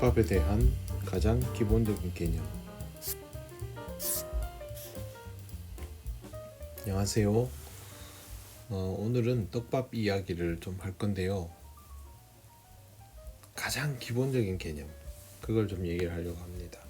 떡밥에 대한 가장 기본적인 개념. 안녕하세요. 오늘은 떡밥 이야기를 좀 할 건데요. 가장 기본적인 개념, 그걸 좀 얘기를 하려고 합니다.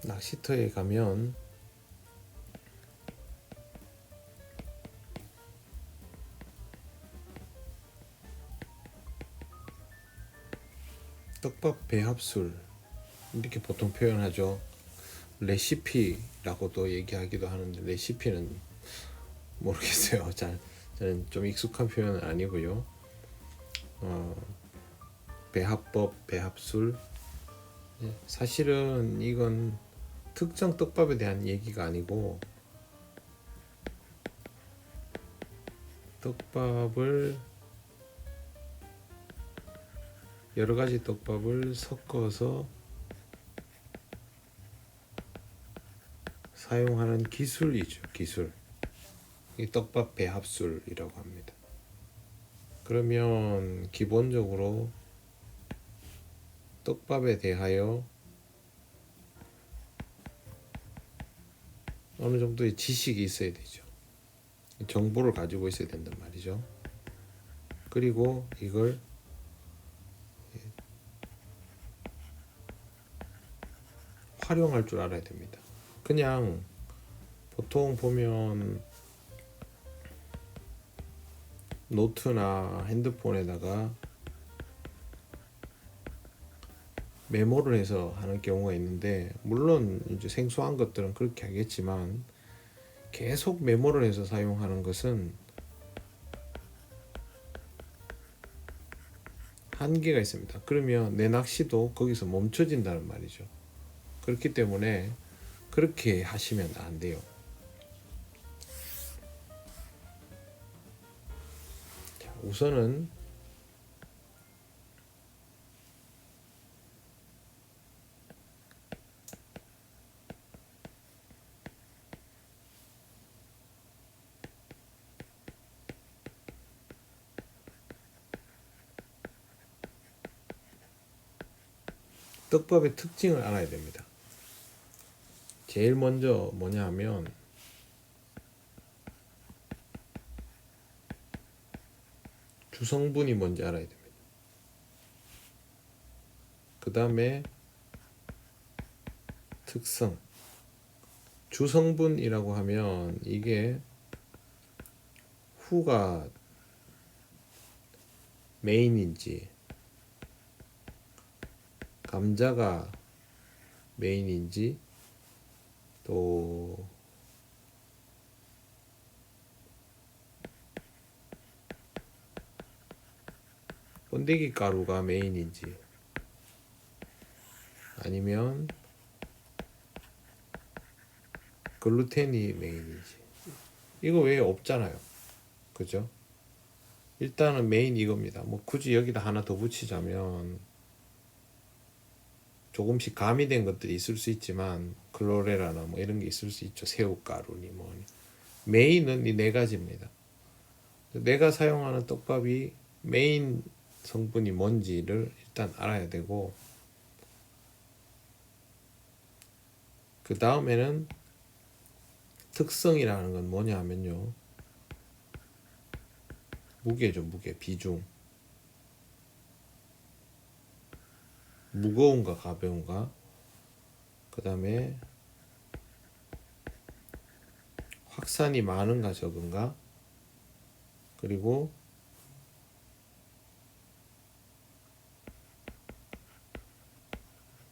낚시터에 가면 떡밥 배합술 이렇게 보통 표현하죠. 레시피라고도 얘기하기도 하는데 레시피는 모르겠어요. 저는 좀 익숙한 표현은 아니고요. 배합법, 배합술. 사실은 이건 특정 떡밥에 대한 얘기가 아니고 떡밥을 여러 가지 떡밥을 섞어서 사용하는 기술이죠. 기술. 이 떡밥 배합술이라고 합니다. 그러면 기본적으로 떡밥에 대하여 어느 정도의 지식이 있어야 되죠. 정보를 가지고 있어야 된단 말이죠. 그리고 이걸 활용할 줄 알아야 됩니다. 그냥 보통 보면 노트나 핸드폰에다가 메모를 해서 하는 경우가 있는데, 물론 이제 생소한 것들은 그렇게 하겠지만 계속 메모를 해서 사용하는 것은 한계가 있습니다. 그러면 내 낚시도 거기서 멈춰진다는 말이죠. 그렇기 때문에 그렇게 하시면 안 돼요. 자, 우선은 떡밥의 특징을 알아야 됩니다. 제일 먼저 뭐냐 하면 주성분이 뭔지 알아야 됩니다. 그 다음에 특성. 주성분이라고 하면 이게 후가 메인인지 감자가 메인인지 또 번데기 가루가 메인인지 아니면 글루텐이 메인인지, 이거 외에 없잖아요. 그죠? 일단은 메인 이겁니다. 뭐 굳이 여기다 하나 더 붙이자면 조금씩 가미된 것들이 있을 수 있지만 클로레라나 뭐 이런 게 있을 수 있죠. 새우가루니 뭐니. 메인은 이 네 가지입니다. 내가 사용하는 떡밥이 메인 성분이 뭔지를 일단 알아야 되고, 그 다음에는 특성이라는 건 뭐냐 하면요, 무게죠. 무게, 비중. 무거운가 가벼운가, 그 다음에 확산이 많은가 적은가, 그리고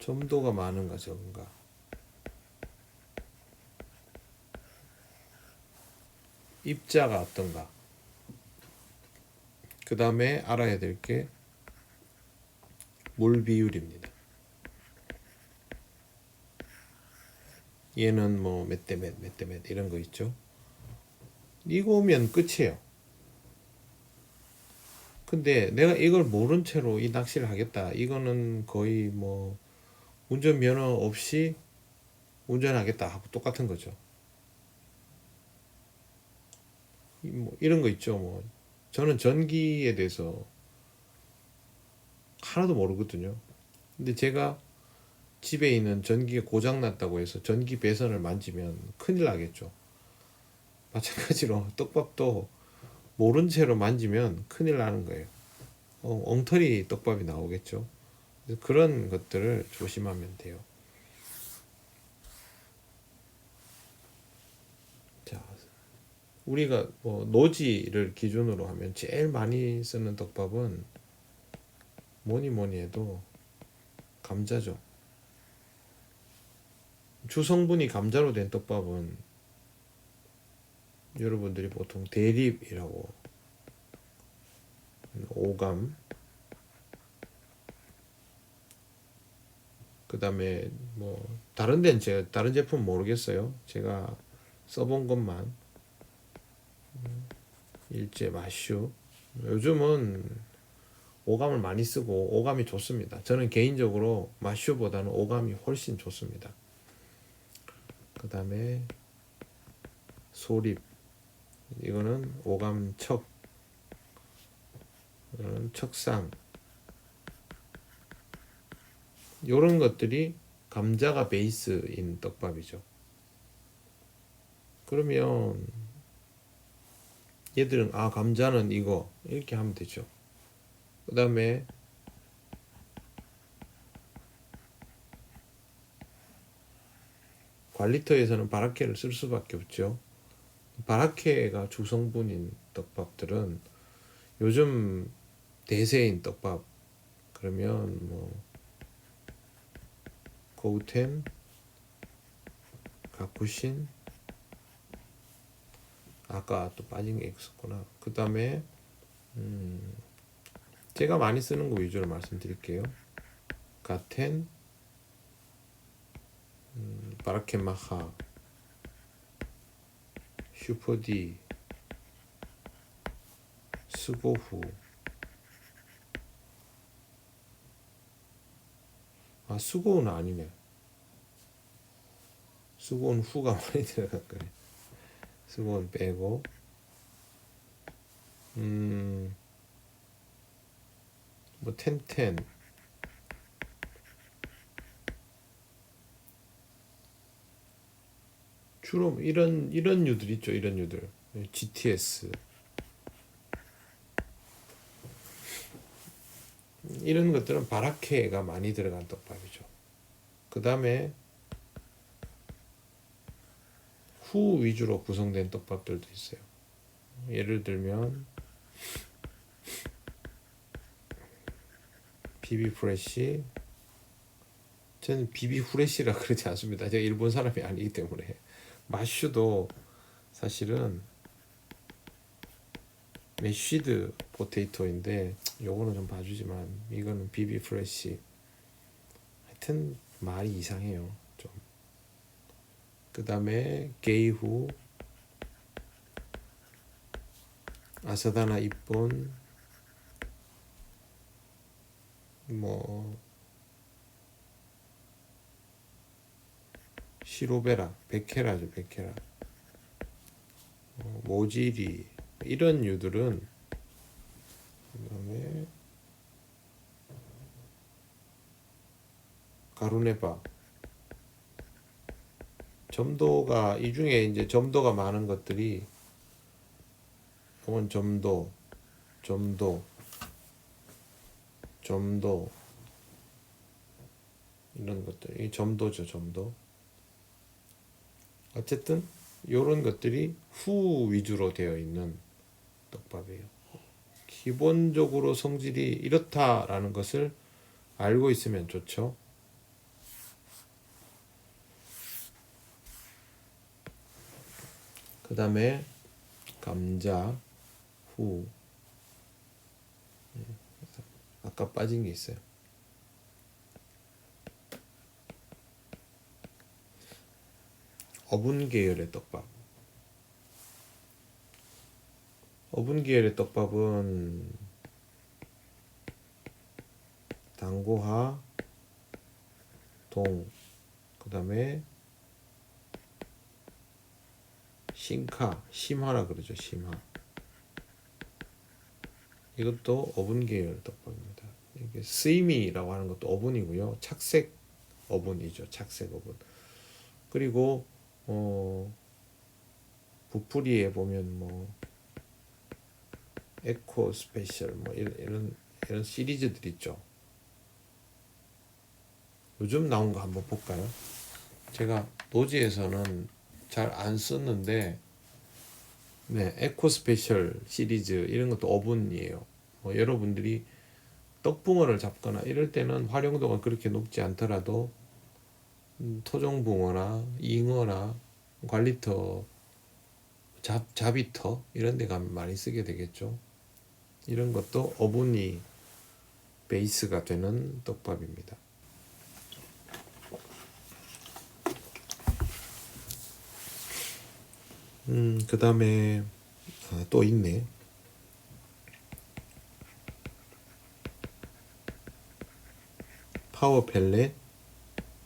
점도가 많은가 적은가, 입자가 어떤가. 그 다음에 알아야 될 게 물 비율입니다. 얘는 뭐 몇 대 몇, 몇 대 몇 이런 거 있죠. 이거 오면 끝이에요. 근데 내가 이걸 모른 채로 이 낚시를 하겠다, 이거는 거의 뭐 운전면허 없이 운전하겠다 하고 똑같은 거죠. 뭐 이런 거 있죠. 뭐 저는 전기에 대해서 하나도 모르거든요. 근데 제가 집에 있는 전기가 고장 났다고 해서 전기 배선을 만지면 큰일 나겠죠. 마찬가지로 떡밥도 모른 채로 만지면 큰일 나는 거예요. 엉터리 떡밥이 나오겠죠. 그래서 그런 것들을 조심하면 돼요. 자, 우리가 뭐 노지를 기준으로 하면 제일 많이 쓰는 떡밥은 뭐니 뭐니 해도 감자죠. 주성분이 감자로 된 떡밥은 여러분들이 보통 대립이라고, 오감, 그 다음에 뭐 다른 데는 제가 다른 제품 모르겠어요. 제가 써본 것만 일제 마슈. 요즘은 오감을 많이 쓰고 오감이 좋습니다. 저는 개인적으로 마슈보다는 오감이 훨씬 좋습니다. 그 다음에 소립, 이거는 오감척, 이거는 척상. 이런 것들이 감자가 베이스인 떡밥이죠. 그러면 얘들은 감자는 이거 이렇게 하면 되죠. 그 다음에 관리터에서는 바라케를 쓸 수밖에 없죠. 바라케가 주성분인 떡밥들은 요즘 대세인 떡밥, 그러면 뭐 고우텐, 가쿠신, 아까 또 빠진 게 있었구나. 그 다음에 제가 많이 쓰는 거 위주로 말씀드릴게요. 가텐, 바라케마하, 슈퍼디, 스고후. 스고우는 아니네. 스고우는 후가 많이 들어갈 거네. 스고우는 빼고, 뭐 텐텐, 주로 이런 유들 있죠. 이런 유들, GTS, 이런 것들은 바라케가 많이 들어간 떡밥이죠. 그 다음에 후 위주로 구성된 떡밥들도 있어요. 예를 들면 비비 프레쉬. 저는 비비 후레쉬라 그러지 않습니다. 제가 일본 사람이 아니기 때문에. 마슈도 사실은 메쉬드 포테이토인데 요거는 좀 봐주지만 이거는 비비 프레쉬. 하여튼 말이 이상해요 좀. 그 다음에 게이후, 아사다나 입본, 뭐 시로베라, 베케라죠, 베케라, 모지리, 이런 유들은. 그 다음에 가루네바, 점도가, 이 중에 이제 점도가 많은 것들이 이건 점도, 점도, 점도, 이런 것들, 이 점도죠, 점도. 어쨌든 이런 것들이 후 위주로 되어 있는 떡밥이에요. 기본적으로 성질이 이렇다라는 것을 알고 있으면 좋죠. 그 다음에 감자, 후, 아까 빠진 게 있어요. 어분 계열의 떡밥. 어분 계열의 떡밥은 당고하, 동, 그 다음에 신카, 심화라 그러죠. 심화. 이것도 어분 계열 떡밥입니다. 이게 스이미라고 하는 것도 어분이고요. 착색 어분이죠. 착색 어분. 그리고 부풀이에 보면 뭐 에코 스페셜 뭐 이런 시리즈들 있죠. 요즘 나온 거 한번 볼까요? 제가 노지에서는 잘 안 썼는데, 네, 에코 스페셜 시리즈 이런 것도 어분이에요. 여러분들이 떡붕어를 잡거나 이럴 때는 활용도가 그렇게 높지 않더라도 토종붕어나 잉어나 관리터, 자비터 이런 데 가면 많이 쓰게 되겠죠. 이런 것도 어분이 베이스가 되는 떡밥입니다. 그 다음에 또 있네. 파워 펠렛,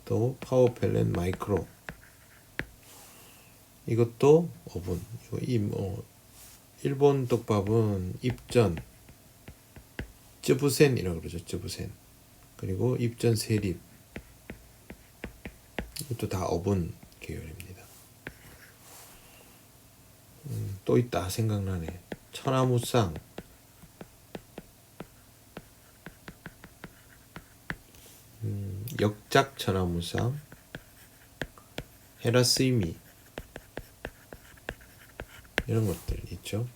또 파워 펠렛 마이크로. 이것도 어분. 일본 떡밥은 입전, 쯔부센이라고 그러죠. 쯔부센. 그리고 입전 세립. 이것도 다 어분 계열입니다. 또 있다 생각나네. 천하무쌍, 역작 천하무쌍, 헤라스이미 이런 것들 있죠.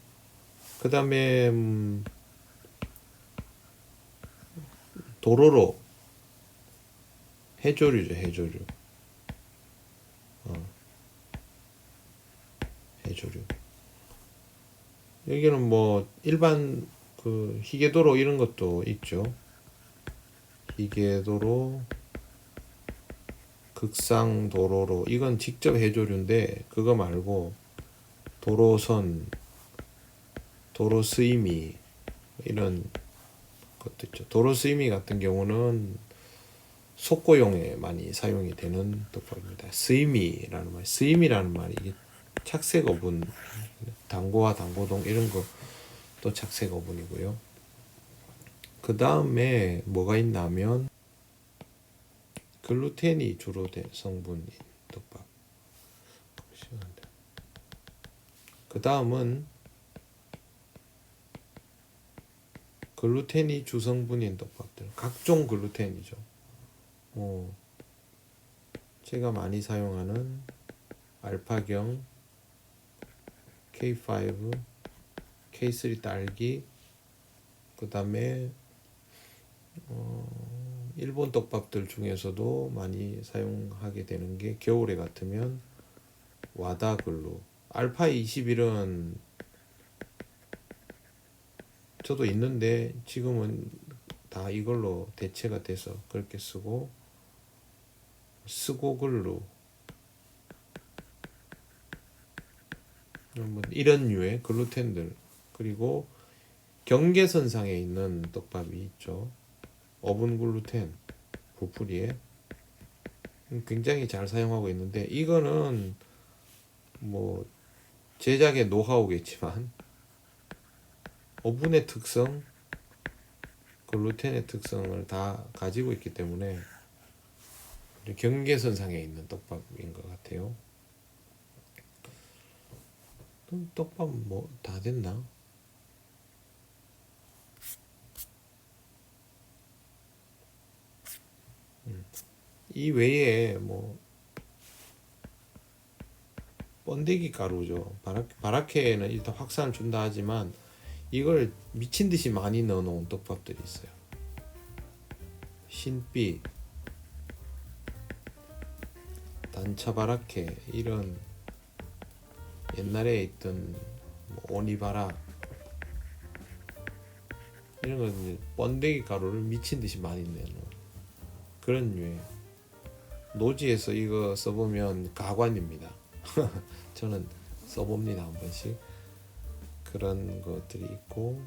그 다음에 도로로 해조류죠. 해조류. 해조류. 여기는 뭐 일반 그 희게도로 이런 것도 있죠. 희게도로, 극상도로로. 이건 직접 해조류인데 그거 말고 도로선, 도로스이미 이런 것도 있죠. 도로스이미 같은 경우는 속고용에 많이 사용이 되는 떡밥입니다. 스이미라는 말, 스이미라는 말이 이게 착색 어분, 당고와 당고동 이런 것도 착색 어분이고요. 그 다음에 뭐가 있냐면 글루텐이 주로 된 성분인 떡밥. 그 다음은 글루텐이 주성분인 떡밥들, 각종 글루텐이죠. 제가 많이 사용하는 알파경, K5, K3 딸기, 그 다음에 일본 떡밥들 중에서도 많이 사용하게 되는 게 겨울에 같으면 와다글루, 알파 21은 저도 있는데 지금은 다 이걸로 대체가 돼서 그렇게 쓰고, 스고글루 뭐 이런 류의 글루텐들, 그리고 경계선상에 있는 떡밥이 있죠. 어분 글루텐, 부풀이에 굉장히 잘 사용하고 있는데, 이거는 뭐 제작의 노하우겠지만 어분의 특성, 글루텐의 특성을 다 가지고 있기 때문에 경계선상에 있는 떡밥인 것 같아요. 떡밥 뭐 다 됐나? 이 외에 뭐 번데기 가루죠. 바라케는 일단 확산을 준다 하지만 이걸 미친 듯이 많이 넣어 놓은 떡밥들이 있어요. 신비, 단차 바라케 이런 옛날에 있던 뭐 오니바라 이런 거 이제 번데기 가루를 미친 듯이 많이 내는 그런 류의. 노지에서 이거 써보면 가관입니다. 저는 써봅니다 한 번씩. 그런 것들이 있고,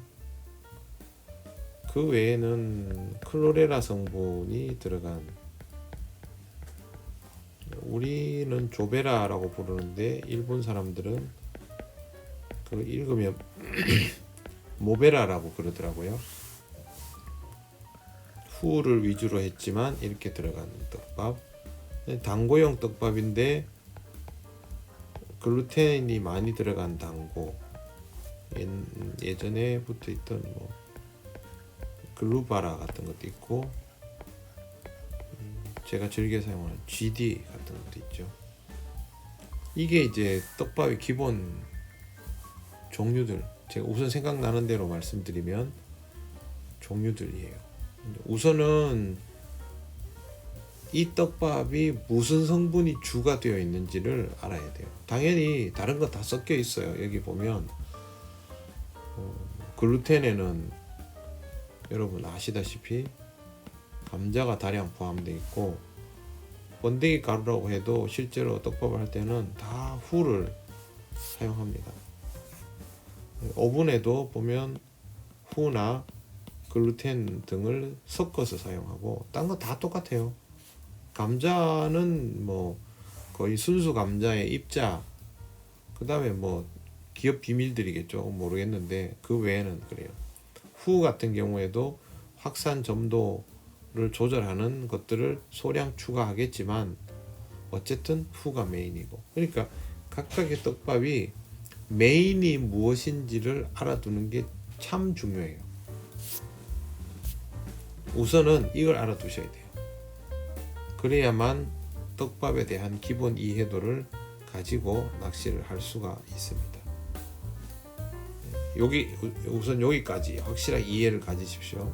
그 외에는 클로레라 성분이 들어간, 우리는 조베라라고 부르는데 일본 사람들은 그 읽으면 모베라라고 그러더라고요. 후를 위주로 했지만 이렇게 들어가는 떡밥. 당고용 떡밥인데 글루텐이 많이 들어간 당고. 예전에 붙어 있던 뭐 글루바라 같은 것도 있고, 제가 즐겨 사용하는 GD 같은 것도 있죠. 이게 이제 떡밥의 기본 종류들, 제가 우선 생각나는 대로 말씀드리면 종류들이에요. 우선은 이 떡밥이 무슨 성분이 주가 되어 있는지를 알아야 돼요. 당연히 다른 거 다 섞여 있어요. 여기 보면 글루텐에는 여러분 아시다시피 감자가 다량 포함되어 있고, 번데기 가루라고 해도 실제로 떡밥을 할 때는 다 후를 사용합니다. 오븐에도 보면 후나 글루텐 등을 섞어서 사용하고, 딴 거 다 똑같아요. 감자는 뭐 거의 순수 감자의 입자, 그 다음에 뭐 기업 비밀들이겠죠. 모르겠는데 그 외에는 그래요. 후 같은 경우에도 확산 점도를 조절하는 것들을 소량 추가하겠지만 어쨌든 후가 메인이고, 그러니까 각각의 떡밥이 메인이 무엇인지를 알아두는 게 참 중요해요. 우선은 이걸 알아두셔야 돼요. 그래야만 떡밥에 대한 기본 이해도를 가지고 낚시를 할 수가 있습니다. 우선 여기까지 확실하게 이해를 가지십시오.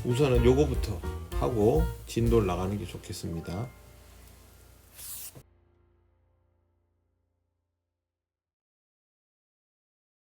우선은 요거부터 하고 진도를 나가는 게 좋겠습니다.